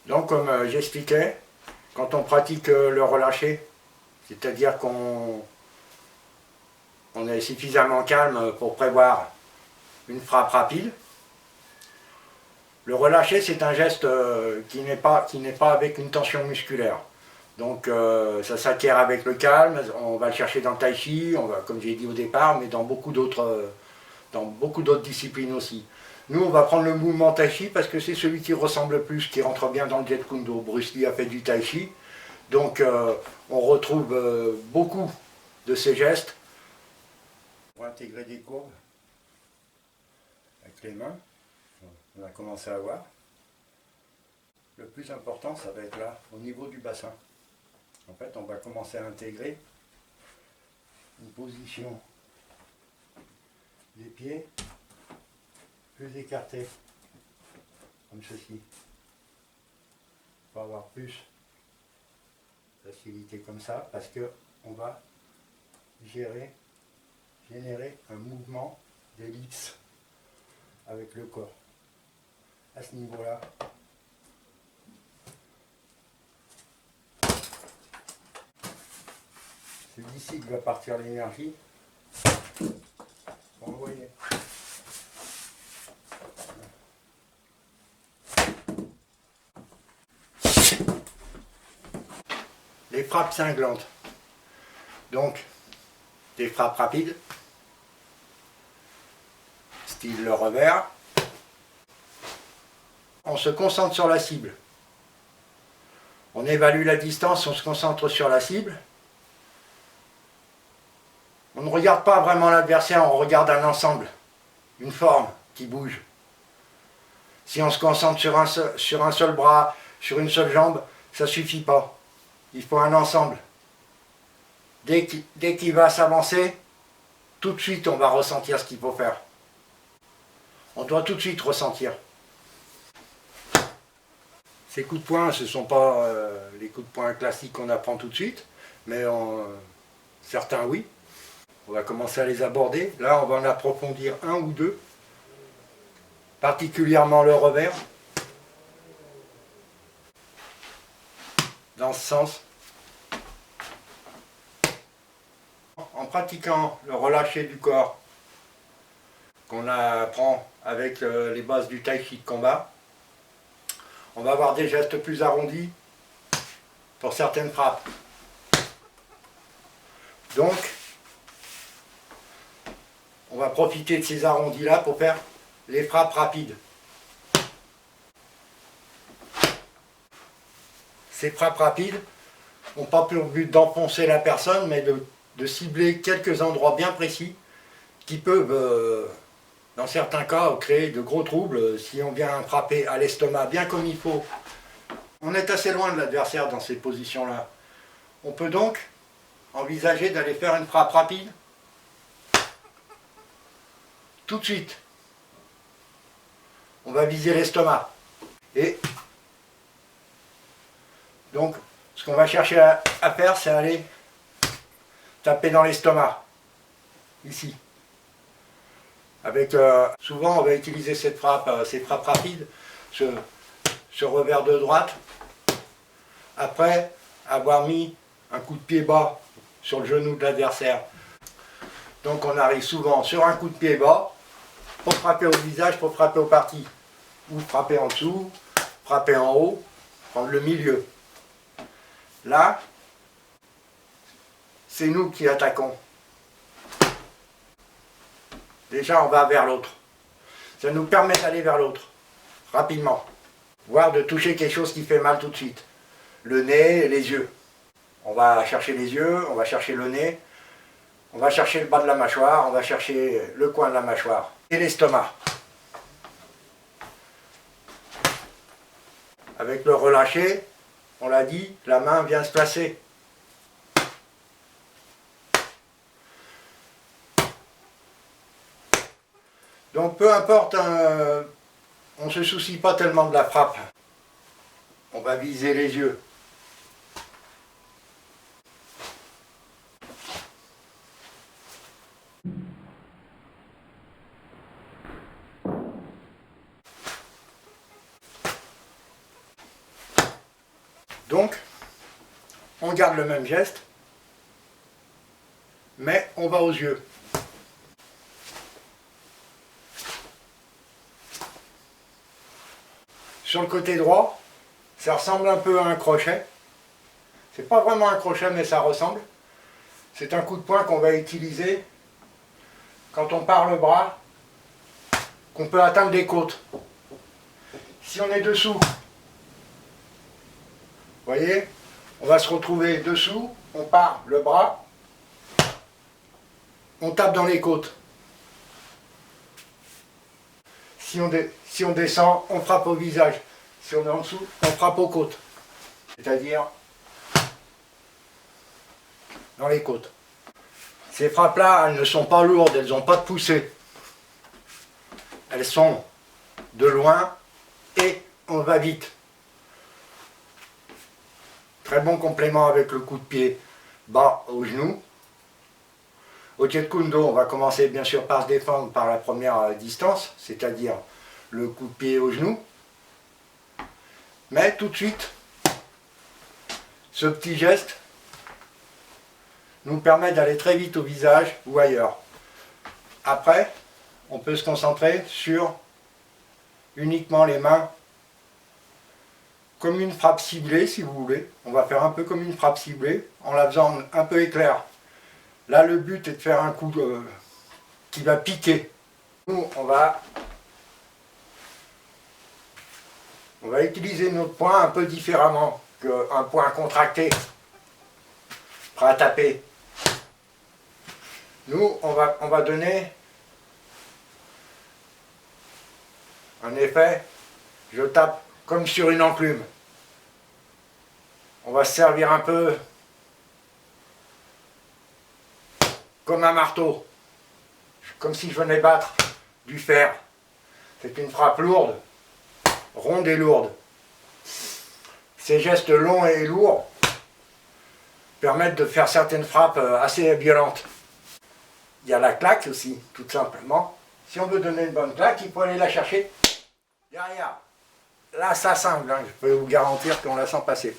Donc comme j'expliquais, quand on pratique le relâché, c'est-à-dire qu'on est suffisamment calme pour prévoir une frappe rapide, le relâché c'est un geste qui n'est pas avec une tension musculaire. Donc ça s'acquiert avec le calme, on va le chercher dans le tai chi, on va, comme j'ai dit au départ, mais dans beaucoup d'autres disciplines aussi. Nous, on va prendre le mouvement tai chi parce que c'est celui qui ressemble le plus, qui rentre bien dans le Jeet Kune Do. Bruce Lee a fait du tai chi, donc on retrouve beaucoup de ces gestes. On va intégrer des courbes avec les mains, on a commencé à voir. Le plus important, ça va être là, au niveau du bassin. En fait, on va commencer à intégrer une position des pieds plus écartés, comme ceci, pour avoir plus de facilité comme ça, parce que on va générer un mouvement d'ellipse avec le corps. À ce niveau-là, c'est d'ici que va partir l'énergie. Vous voyez. Les frappes cinglantes. Donc, des frappes rapides, style le revers. On se concentre sur la cible. On évalue la distance, on se concentre sur la cible. On ne regarde pas vraiment l'adversaire, on regarde un ensemble, une forme qui bouge. Si on se concentre sur un seul bras, sur une seule jambe, ça ne suffit pas. Il faut un ensemble. Dès qu'il va s'avancer, tout de suite on va ressentir ce qu'il faut faire. On doit tout de suite ressentir. Ces coups de poing, ce ne sont pas les coups de poing classiques qu'on apprend tout de suite, mais certains oui. On va commencer à les aborder. Là, on va en approfondir un ou deux, particulièrement le revers, dans ce sens. En pratiquant le relâché du corps, qu'on apprend avec les bases du tai chi de combat, on va avoir des gestes plus arrondis pour certaines frappes. Donc, on va profiter de ces arrondis-là pour faire les frappes rapides. Ces frappes rapides n'ont pas pour but d'enfoncer la personne, mais de cibler quelques endroits bien précis qui peuvent, dans certains cas, créer de gros troubles si on vient frapper à l'estomac bien comme il faut. On est assez loin de l'adversaire dans ces positions-là. On peut donc envisager d'aller faire une frappe rapide tout de suite. On va viser l'estomac. Et donc, ce qu'on va chercher à faire, c'est aller taper dans l'estomac. Ici. Avec, souvent, on va utiliser ces frappes rapides, ce revers de droite, après avoir mis un coup de pied bas sur le genou de l'adversaire. Donc on arrive souvent sur un coup de pied bas, pour frapper au visage, pour frapper au parti. Ou frapper en dessous, frapper en haut, prendre le milieu. Là, c'est nous qui attaquons. Déjà, on va vers l'autre. Ça nous permet d'aller vers l'autre, rapidement. Voire de toucher quelque chose qui fait mal tout de suite. Le nez et les yeux. On va chercher les yeux, on va chercher le nez, on va chercher le bas de la mâchoire, on va chercher le coin de la mâchoire. Et l'estomac. Avec le relâché, on l'a dit, la main vient se placer. Donc peu importe, on ne se soucie pas tellement de la frappe. On va viser les yeux. Donc, on garde le même geste, mais on va aux yeux. Sur le côté droit, ça ressemble un peu à un crochet. C'est pas vraiment un crochet, mais ça ressemble. C'est un coup de poing qu'on va utiliser quand on part le bras, qu'on peut atteindre les côtes. Si on est dessous, vous voyez, on va se retrouver dessous, on part le bras, on tape dans les côtes. Si on descend, on frappe au visage. Si on est en dessous, on frappe aux côtes. C'est-à-dire dans les côtes. Ces frappes-là, elles ne sont pas lourdes, elles n'ont pas de poussée. Elles sont de loin et on va vite. Très bon complément avec le coup de pied bas au genou. Au Jeet Kune Do, on va commencer bien sûr par se défendre par la première distance, c'est-à-dire le coup de pied au genou. Mais tout de suite, ce petit geste nous permet d'aller très vite au visage ou ailleurs. Après, on peut se concentrer sur uniquement les mains, comme une frappe ciblée si vous voulez. On va faire un peu comme une frappe ciblée, en la faisant un peu éclair. Là, le but est de faire un coup qui va piquer. Nous, on va utiliser notre poing un peu différemment qu'un poing contracté, prêt à taper. Nous, on va donner un effet, je tape comme sur une enclume. On va se servir un peu comme un marteau, comme si je venais battre du fer. C'est une frappe lourde, ronde et lourde. Ces gestes longs et lourds permettent de faire certaines frappes assez violentes. Il y a la claque aussi, tout simplement. Si on veut donner une bonne claque, il faut aller la chercher derrière. Là, ça cingle, hein. Je peux vous garantir qu'on la sent passer.